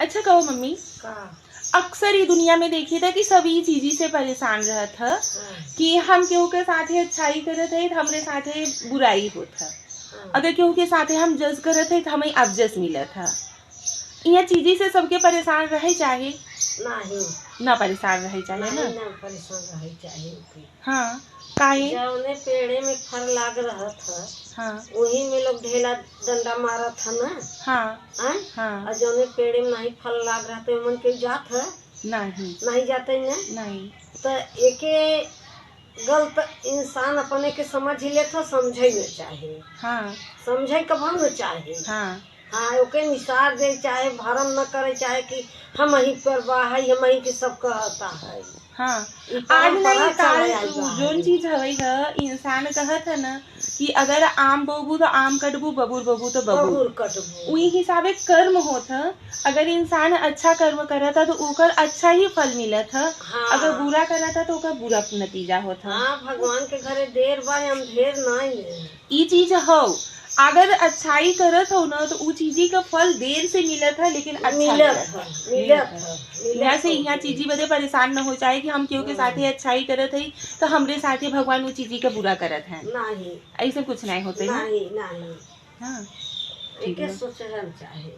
अच्छा कहो मम्मी, का अक्सर ये दुनिया में देखिए था कि सभी चीज़ी से परेशान रहत था कि हम केहू के साथे अच्छाई करत है तो हमरे साथे बुराई होत है, अगर केहू के साथे हम जज करत है तो हमें अबजस मिलत है। यह चीज़ी से सबके परेशान रहे चाहे नहीं ना परेशान रहे चाहे ना। नहीं ना परेशान रहे चाहे के। हाँ काहे? जौने पेड़े में फर लाग रहा था हाँ वही में लोग ढेला डंडा मारा था ना। हाँ आय? हाँ और जौने पेड़े में नहीं फल लाग रहा था मन के जात है नहीं जाते ना। नहीं तो एके गलत इंसान अपने के समझ ही लेता समझे न चाहे। हाँ समझे कब न चाहे। हाँ हाँ ओके निसार दे चाहे भरम न करे चाहे कि हम ही परवा है हम ही के सब कहता है। हाँ ई आज परंपरा नहीं काल चले आइल बा जोन है। चीज हवई है इंसान कहत है ना कि अगर आम बोबू तो आम कटबू, बबूर बोबू तो बबूर। बबूर कटबू। उही हिसाबे कर्म होत है, अगर इंसान अच्छा कर्म करत है तो ओकर अच्छा ही फल मिलत है, हाँ अगर बुरा करत है तो ओकर बुरा नतीजा होत है। हाँ भगवान के घरे देर बा अंधेर नहीं है। ई चीज हो, अगर अच्छाई करत हो ना तो उ चीजी का फल देर से मिलत है लेकिन अच्छा मिलत मिलत है है। मिलत है यहाँ से यहाँ चीजी बदे परेशान न हो जाए कि हम केहू के साथे अच्छाई करत है तो हमरे साथे भगवान वो चीजी का बुरा करत है, नहीं ऐसे कुछ नहीं होते ना। नहीं नहीं हाँ ठीक एके है। सोचना चाहे।